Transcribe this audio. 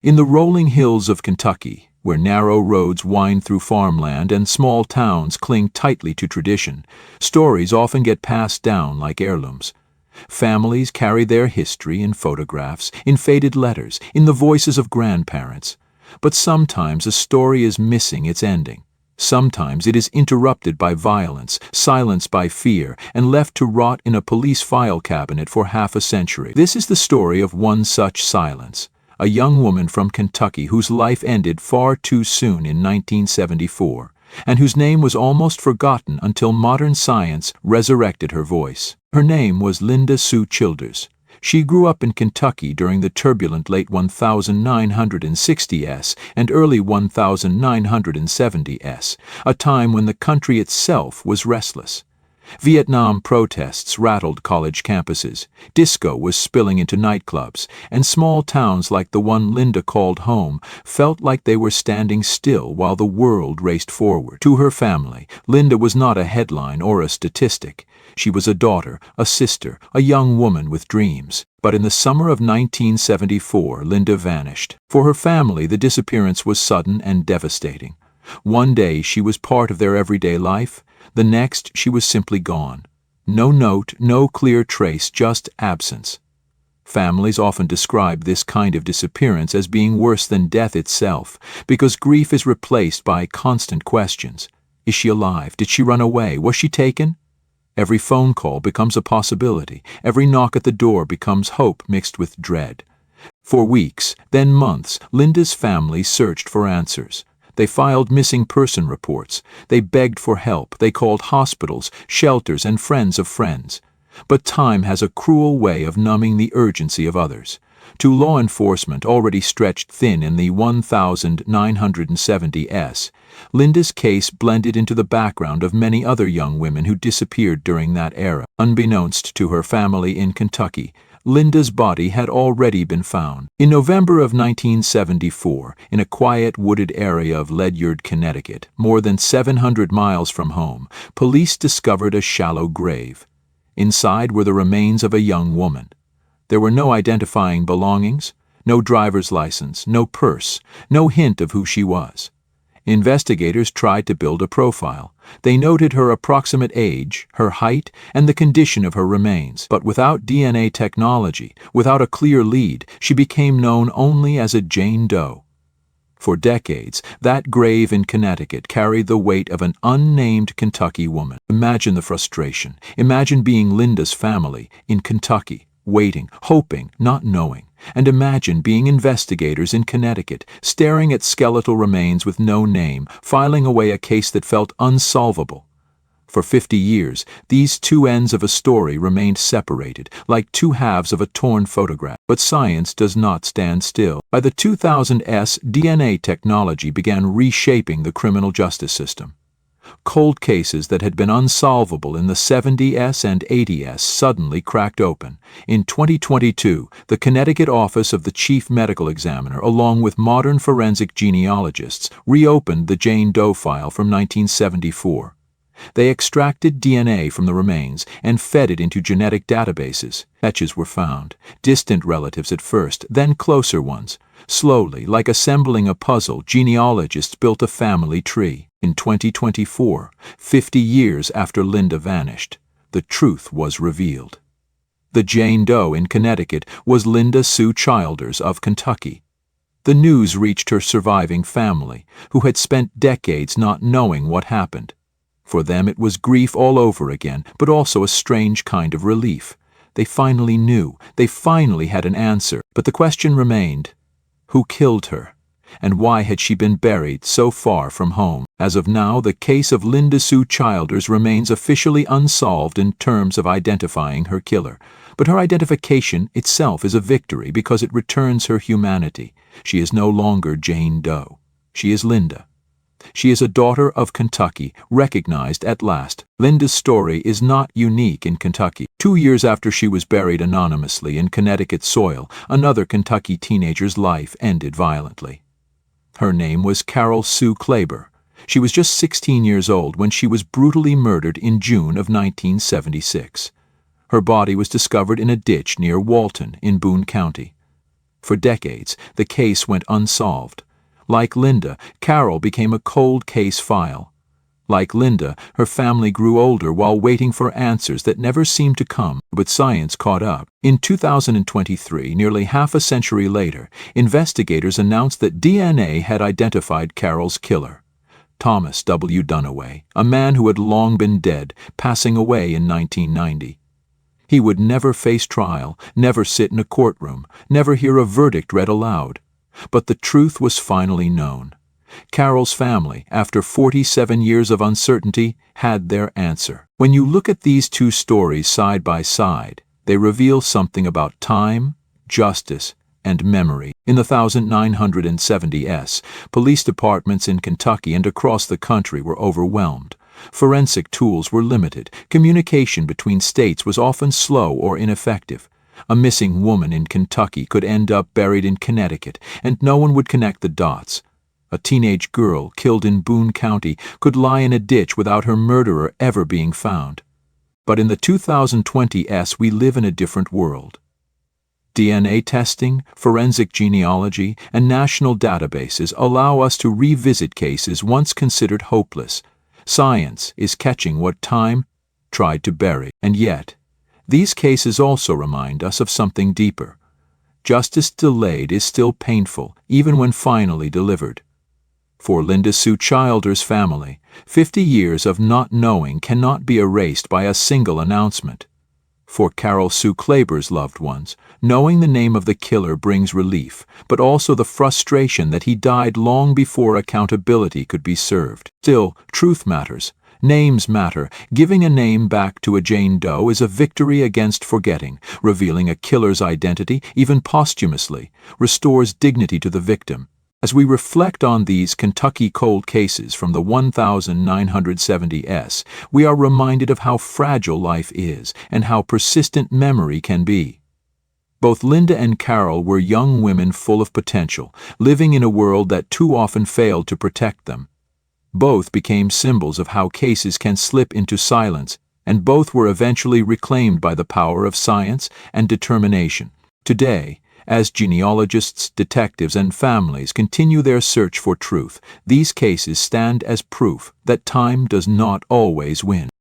In the rolling hills of Kentucky, where narrow roads wind through farmland and small towns cling tightly to tradition, stories often get passed down like heirlooms. Families carry their history in photographs, in faded letters, in the voices of grandparents. But sometimes a story is missing its ending. Sometimes it is interrupted by violence, silenced by fear, and left to rot in a police file cabinet for half a century. This is the story of one such silence. A young woman from Kentucky whose life ended far too soon in 1974, and whose name was almost forgotten until modern science resurrected her voice. Her name was Linda Sue Childers. She grew up in Kentucky during the turbulent late 1960s and early 1970s, a time when the country itself was restless. Vietnam protests rattled college campuses, disco was spilling into nightclubs, and small towns like the one Linda called home felt like they were standing still while the world raced forward. To her family, Linda was not a headline or a statistic. She was a daughter, a sister, a young woman with dreams. But in the summer of 1974, Linda vanished. For her family, the disappearance was sudden and devastating. One day she was part of their everyday life. The next, she was simply gone. No note, no clear trace, just absence. Families often describe this kind of disappearance as being worse than death itself, because grief is replaced by constant questions. Is she alive? Did she run away? Was she taken? Every phone call becomes a possibility. Every knock at the door becomes hope mixed with dread. For weeks, then months, Linda's family searched for answers. They filed missing person reports. They begged for help. They called hospitals, shelters, and friends of friends. But time has a cruel way of numbing the urgency of others. To law enforcement already stretched thin in the 1970s, Linda's case blended into the background of many other young women who disappeared during that era. Unbeknownst to her family in Kentucky, Linda's body had already been found. In November of 1974, in a quiet wooded area of Ledyard, Connecticut, more than 700 miles from home, police discovered a shallow grave. Inside were the remains of a young woman. There were no identifying belongings, no driver's license, no purse, no hint of who she was. Investigators tried to build a profile. They noted her approximate age, her height, and the condition of her remains. But without DNA technology, without a clear lead, she became known only as a Jane Doe. For decades, that grave in Connecticut carried the weight of an unnamed Kentucky woman. Imagine the frustration. Imagine being Linda's family in Kentucky, waiting, hoping, not knowing. And imagine being investigators in Connecticut, staring at skeletal remains with no name, filing away a case that felt unsolvable. For 50 years, these two ends of a story remained separated, like two halves of a torn photograph. But science does not stand still. By the 2000s, DNA technology began reshaping the criminal justice system. Cold cases that had been unsolvable in the 70s and 80s suddenly cracked open. In 2022, the Connecticut Office of the Chief Medical Examiner, along with modern forensic genealogists, reopened the Jane Doe file from 1974. They extracted DNA from the remains and fed it into genetic databases. Patches were found, distant relatives at first, then closer ones. Slowly, like assembling a puzzle, genealogists built a family tree. In 2024, 50 years after Linda vanished, the truth was revealed. The Jane Doe in Connecticut was Linda Sue Childers of Kentucky. The news reached her surviving family, who had spent decades not knowing what happened. For them it was grief all over again, but also a strange kind of relief. They finally knew. They finally had an answer. But the question remained, who killed her? And why had she been buried so far from home? As of now, the case of Linda Sue Childers remains officially unsolved in terms of identifying her killer. But her identification itself is a victory because it returns her humanity. She is no longer Jane Doe. She is Linda. She is a daughter of Kentucky, recognized at last. Linda's story is not unique in Kentucky. 2 years after she was buried anonymously in Connecticut soil, another Kentucky teenager's life ended violently. Her name was Carol Sue Klaber. She was just 16 years old when she was brutally murdered in June of 1976. Her body was discovered in a ditch near Walton in Boone County. For decades, the case went unsolved. Like Linda, Carol became a cold case file. Like Linda, her family grew older while waiting for answers that never seemed to come, but science caught up. In 2023, nearly half a century later, investigators announced that DNA had identified Carol's killer. Thomas W. Dunaway, a man who had long been dead, passing away in 1990. He would never face trial, never sit in a courtroom, never hear a verdict read aloud. But the truth was finally known. Carol's family, after 47 years of uncertainty, had their answer. When you look at these two stories side by side, they reveal something about time, justice, and memory. In the 1970s, police departments in Kentucky and across the country were overwhelmed. Forensic tools were limited. Communication between states was often slow or ineffective. A missing woman in Kentucky could end up buried in Connecticut, and no one would connect the dots. A teenage girl killed in Boone County could lie in a ditch without her murderer ever being found. But in the 2020s, we live in a different world. DNA testing, forensic genealogy, and national databases allow us to revisit cases once considered hopeless. Science is catching what time tried to bury. And yet, these cases also remind us of something deeper. Justice delayed is still painful, even when finally delivered. For Linda Sue Childer's family, 50 years of not knowing cannot be erased by a single announcement. For Carol Sue Klaber's loved ones, knowing the name of the killer brings relief, but also the frustration that he died long before accountability could be served. Still, truth matters. Names matter. Giving a name back to a Jane Doe is a victory against forgetting. Revealing a killer's identity, even posthumously, restores dignity to the victim. As we reflect on these Kentucky cold cases from the 1970s, we are reminded of how fragile life is and how persistent memory can be. Both Linda and Carol were young women full of potential, living in a world that too often failed to protect them. Both became symbols of how cases can slip into silence, and both were eventually reclaimed by the power of science and determination. Today, as genealogists, detectives, and families continue their search for truth, these cases stand as proof that time does not always win.